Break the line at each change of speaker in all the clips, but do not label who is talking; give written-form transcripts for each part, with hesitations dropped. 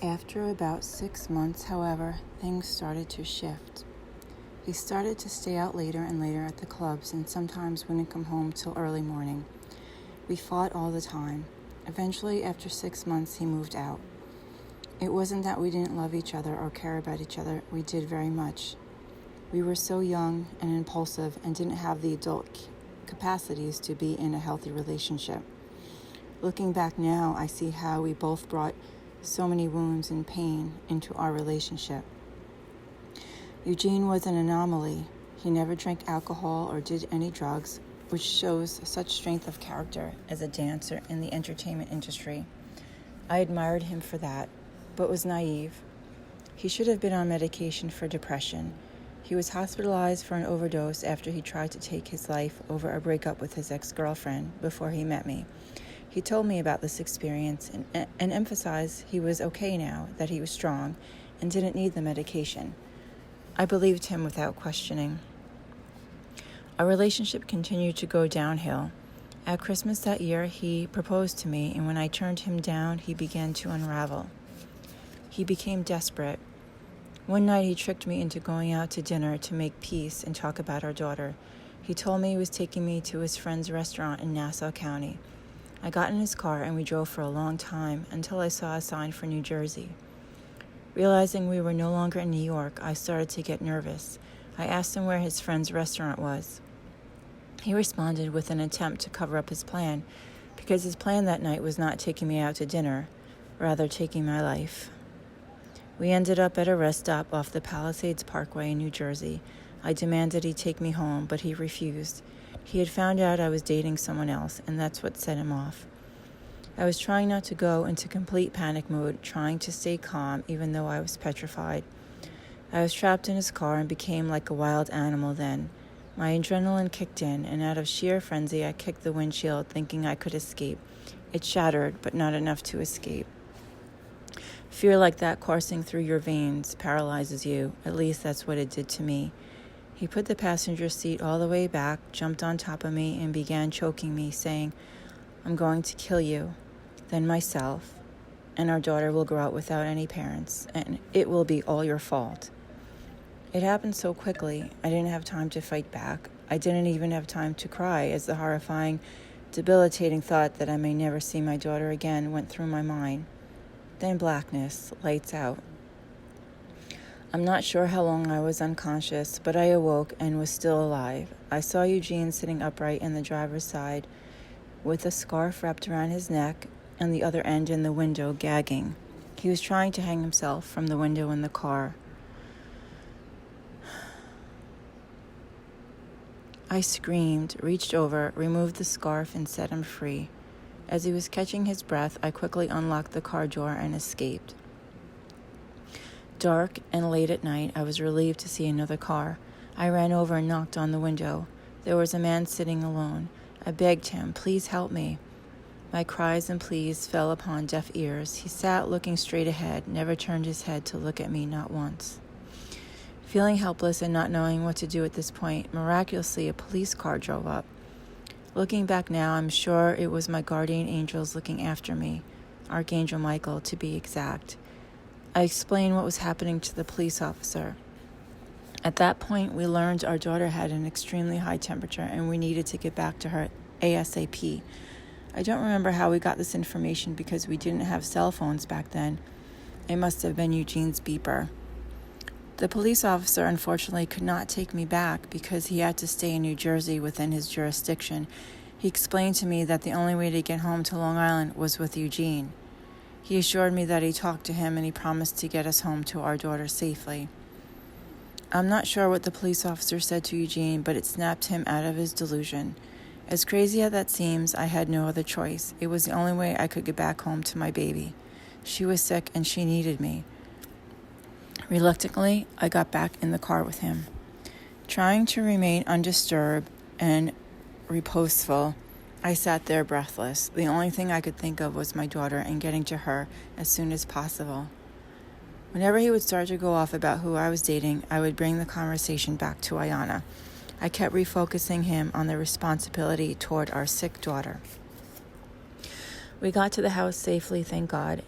After about 6 months, however, things started to shift. He started to stay out later and later at the clubs and sometimes wouldn't come home till early morning. We fought all the time. Eventually, after 6 months, he moved out. It wasn't that we didn't love each other or care about each other. We did very much. We were so young and impulsive and didn't have the adult capacities to be in a healthy relationship. Looking back now, I see how we both brought so many wounds and pain into our relationship. Eugene was an anomaly. He never drank alcohol or did any drugs, which shows such strength of character as a dancer in the entertainment industry. I admired him for that, but was naive. He should have been on medication for depression. He was hospitalized for an overdose after he tried to take his life over a breakup with his ex-girlfriend before he met me. He told me about this experience and emphasized he was okay now, that he was strong, and didn't need the medication. I believed him without questioning. Our relationship continued to go downhill. At Christmas that year, he proposed to me, and when I turned him down, he began to unravel. He became desperate. One night, he tricked me into going out to dinner to make peace and talk about our daughter. He told me he was taking me to his friend's restaurant in Nassau County. I got in his car and we drove for a long time until I saw a sign for New Jersey. Realizing we were no longer in New York, I started to get nervous. I asked him where his friend's restaurant was. He responded with an attempt to cover up his plan, because his plan that night was not taking me out to dinner, rather taking my life. We ended up at a rest stop off the Palisades Parkway in New Jersey. I demanded he take me home, but he refused. He had found out I was dating someone else, and that's what set him off. I was trying not to go into complete panic mode, trying to stay calm even though I was petrified. I was trapped in his car and became like a wild animal then. My adrenaline kicked in, and out of sheer frenzy, I kicked the windshield, thinking I could escape. It shattered, but not enough to escape. Fear like that coursing through your veins paralyzes you. At least that's what it did to me. He put the passenger seat all the way back, jumped on top of me, and began choking me, saying, "I'm going to kill you, then myself, and our daughter will grow up without any parents, and it will be all your fault." It happened so quickly, I didn't have time to fight back. I didn't even have time to cry as the horrifying, debilitating thought that I may never see my daughter again went through my mind. Then blackness, lights out. I'm not sure how long I was unconscious, but I awoke and was still alive. I saw Eugene sitting upright in the driver's side with a scarf wrapped around his neck and the other end in the window, gagging. He was trying to hang himself from the window in the car. I screamed, reached over, removed the scarf, and set him free. As he was catching his breath, I quickly unlocked the car door and escaped. Dark and late at night, I was relieved to see another car. I ran over and knocked on the window. There was a man sitting alone. I begged him, "Please help me." My cries and pleas fell upon deaf ears. He sat looking straight ahead, never turned his head to look at me, not once. Feeling helpless and not knowing what to do at this point, miraculously a police car drove up. Looking back now, I'm sure it was my guardian angels looking after me, Archangel Michael to be exact. I explained what was happening to the police officer. At that point, we learned our daughter had an extremely high temperature and we needed to get back to her ASAP. I don't remember how we got this information because we didn't have cell phones back then. It must have been Eugene's beeper. The police officer unfortunately could not take me back because he had to stay in New Jersey within his jurisdiction. He explained to me that the only way to get home to Long Island was with Eugene. He assured me that he talked to him and he promised to get us home to our daughter safely. I'm not sure what the police officer said to Eugene, but it snapped him out of his delusion. As crazy as that seems, I had no other choice. It was the only way I could get back home to my baby. She was sick and she needed me. Reluctantly, I got back in the car with him. Trying to remain undisturbed and reposeful, I sat there breathless. The only thing I could think of was my daughter and getting to her as soon as possible. Whenever he would start to go off about who I was dating, I would bring the conversation back to Ayana. I kept refocusing him on the responsibility toward our sick daughter. We got to the house safely, thank God,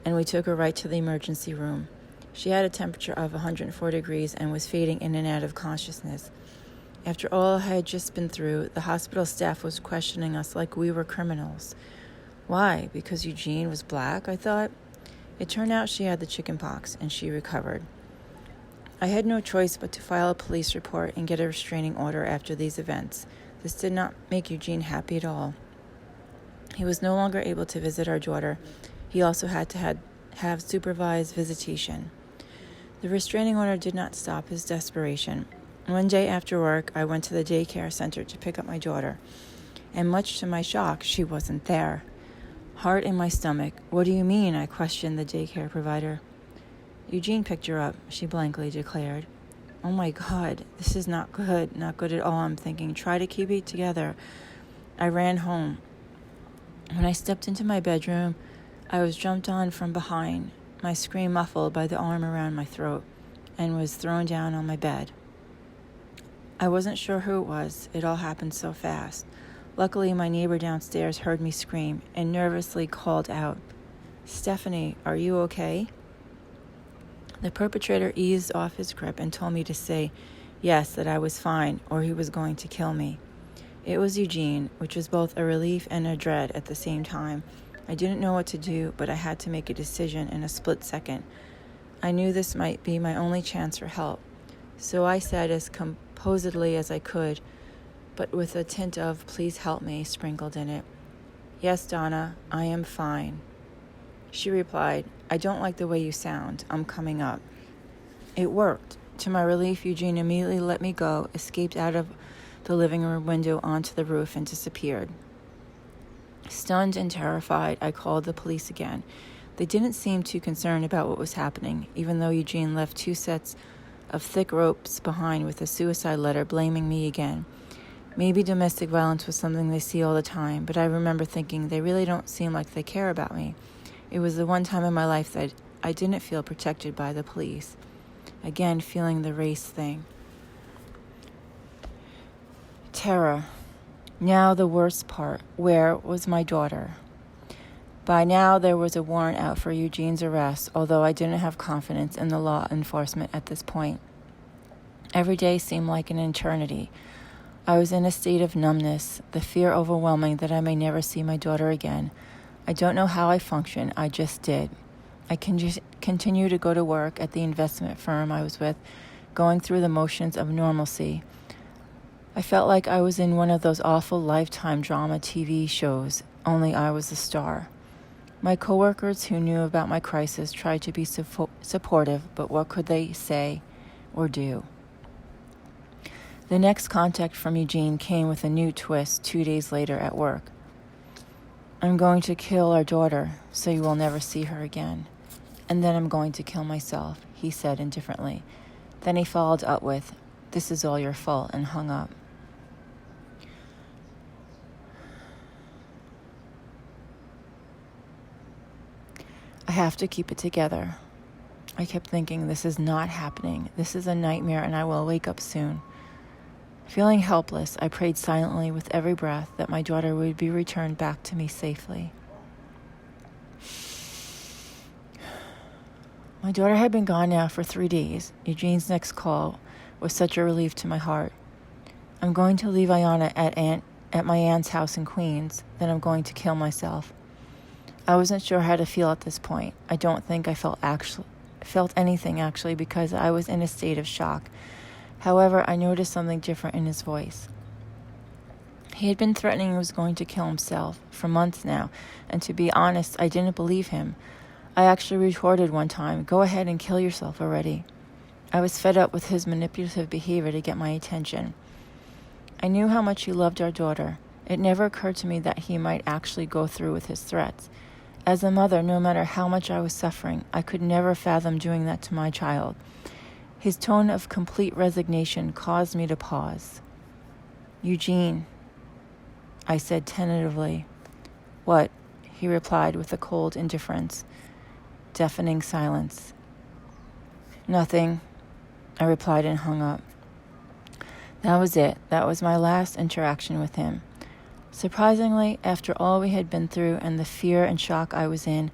and we took her right to the emergency room. She had a temperature of 104 degrees and was fading in and out of consciousness. After all I had just been through, the hospital staff was questioning us like we were criminals. Why? Because Eugene was black, I thought. It turned out she had the chicken pox, and she recovered. I had no choice but to file a police report and get a restraining order after these events. This did not make Eugene happy at all. He was no longer able to visit our daughter. He also had to have supervised visitation. The restraining order did not stop his desperation. One day after work, I went to the daycare center to pick up my daughter, and much to my shock, she wasn't there. Heart in my stomach. What do you mean? I questioned the daycare provider. Eugene picked her up, she blankly declared. Oh my God, this is not good at all, I'm thinking. Try to keep it together. I ran home. When I stepped into my bedroom, I was jumped on from behind, my scream muffled by the arm around my throat, and was thrown down on my bed. I wasn't sure who it was. It all happened so fast. Luckily, my neighbor downstairs heard me scream and nervously called out, Stephanie, are you okay? The perpetrator eased off his grip and told me to say yes, that I was fine, or he was going to kill me. It was Eugene, which was both a relief and a dread at the same time. I didn't know what to do, but I had to make a decision in a split second. I knew this might be my only chance for help, so I said as composedly as I could, but with a tint of please help me sprinkled in it, Yes, Donna, I am fine. She replied, I don't like the way you sound. I'm coming up. It worked. To my relief, Eugene immediately let me go, escaped out of the living room window onto the roof, and disappeared. Stunned and terrified, I called the police again. They didn't seem too concerned about what was happening, even though Eugene left 2 sets of thick ropes behind with a suicide letter blaming me again. Maybe domestic violence was something they see all the time, but I remember thinking they really don't seem like they care about me. It was the one time in my life that I didn't feel protected by the police. Again, feeling the race thing. Terror. Now the worst part. Where was my daughter? By now there was a warrant out for Eugene's arrest, although I didn't have confidence in the law enforcement at this point. Every day seemed like an eternity. I was in a state of numbness, the fear overwhelming that I may never see my daughter again. I don't know how I functioned, I just did. I continued to go to work at the investment firm I was with, going through the motions of normalcy. I felt like I was in one of those awful Lifetime drama TV shows, only I was the star. My coworkers who knew about my crisis tried to be supportive, but what could they say or do? The next contact from Eugene came with a new twist 2 days later at work. I'm going to kill our daughter, so you will never see her again. And then I'm going to kill myself, he said indifferently. Then he followed up with, this is all your fault, and hung up. I have to keep it together. I kept thinking, this is not happening. This is a nightmare, and I will wake up soon. Feeling helpless, I prayed silently with every breath that my daughter would be returned back to me safely. My daughter had been gone now for 3 days. Eugene's next call was such a relief to my heart. I'm going to leave Ayana at my aunt's house in Queens, then I'm going to kill myself. I wasn't sure how to feel at this point. I don't think I felt anything actually because I was in a state of shock. However, I noticed something different in his voice. He had been threatening he was going to kill himself for months now, and to be honest, I didn't believe him. I actually retorted one time, go ahead and kill yourself already. I was fed up with his manipulative behavior to get my attention. I knew how much he loved our daughter. It never occurred to me that he might actually go through with his threats. As a mother, no matter how much I was suffering, I could never fathom doing that to my child. His tone of complete resignation caused me to pause. Eugene, I said tentatively. What? He replied with a cold indifference. Deafening silence. Nothing, I replied and hung up. That was it. That was my last interaction with him. Surprisingly, after all we had been through and the fear and shock I was in,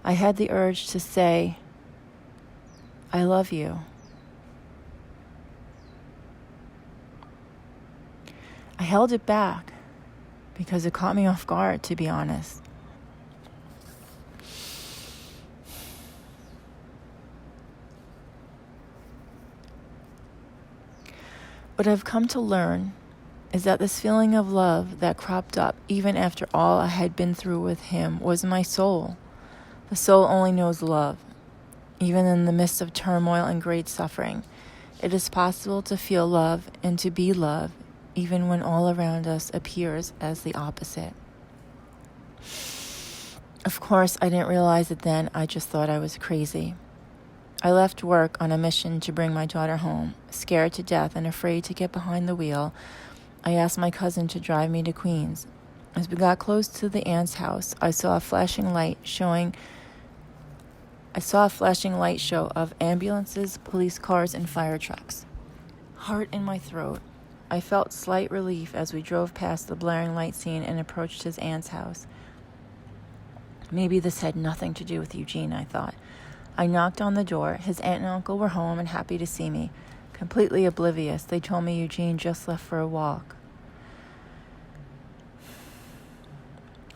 I had the urge to say, I love you. I held it back because it caught me off guard, to be honest. What I've come to learn is that this feeling of love that cropped up even after all I had been through with him was my soul. The soul only knows love. Even in the midst of turmoil and great suffering, it is possible to feel love and to be loved, even when all around us appears as the opposite. Of course, I didn't realize it then. I just thought I was crazy. I left work on a mission to bring my daughter home. Scared to death and afraid to get behind the wheel, I asked my cousin to drive me to Queens. As we got close to the aunt's house, I saw a flashing light show of ambulances, police cars, and fire trucks. Heart in my throat. I felt slight relief as we drove past the blaring light scene and approached his aunt's house. Maybe this had nothing to do with Eugene, I thought. I knocked on the door. His aunt and uncle were home and happy to see me. Completely oblivious, they told me Eugene just left for a walk.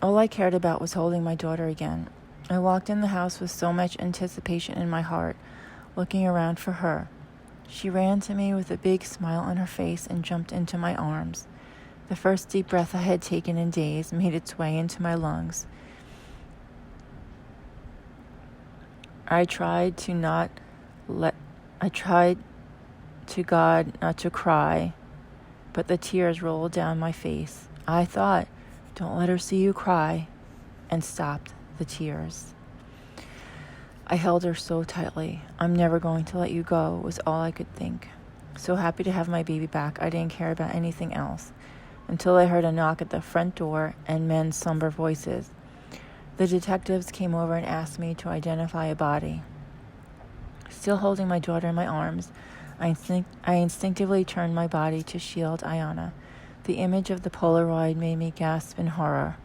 All I cared about was holding my daughter again. I walked in the house with so much anticipation in my heart, looking around for her. She ran to me with a big smile on her face and jumped into my arms. The first deep breath I had taken in days made its way into my lungs. I tried to God not to cry, but the tears rolled down my face. I thought, don't let her see you cry, and stopped the tears. I held her so tightly. I'm never going to let you go, was all I could think. So happy to have my baby back, I didn't care about anything else, until I heard a knock at the front door and men's somber voices. The detectives came over and asked me to identify a body. Still holding my daughter in my arms, I instinctively turned my body to shield Ayana. The image of the Polaroid made me gasp in horror.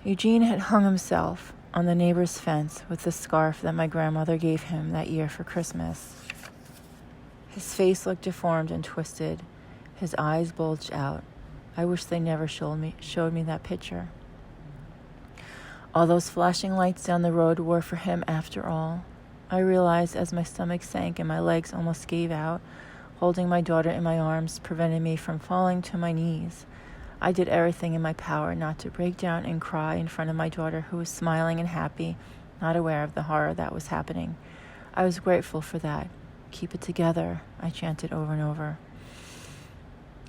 Eugene had hung himself on the neighbor's fence with the scarf that my grandmother gave him that year for Christmas. His face looked deformed and twisted. His eyes bulged out. I wish they never showed me that picture. All those flashing lights down the road were for him after all. I realized as my stomach sank and my legs almost gave out, holding my daughter in my arms prevented me from falling to my knees. I did everything in my power not to break down and cry in front of my daughter, who was smiling and happy, not aware of the horror that was happening. I was grateful for that. Keep it together, I chanted over and over.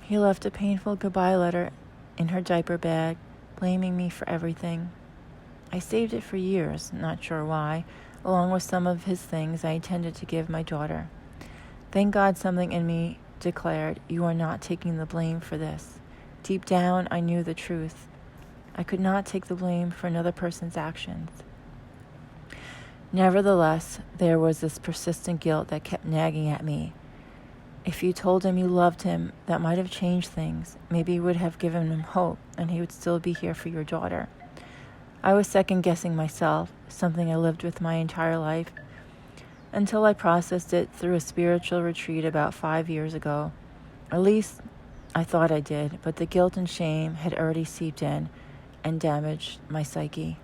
He left a painful goodbye letter in her diaper bag, blaming me for everything. I saved it for years, not sure why, along with some of his things I intended to give my daughter. Thank God something in me declared, you are not taking the blame for this. Deep down, I knew the truth. I could not take the blame for another person's actions. Nevertheless, there was this persistent guilt that kept nagging at me. If you told him you loved him, that might have changed things. Maybe you would have given him hope, and he would still be here for your daughter. I was second-guessing myself, something I lived with my entire life, until I processed it through a spiritual retreat about 5 years ago. At least I thought I did, but the guilt and shame had already seeped in and damaged my psyche.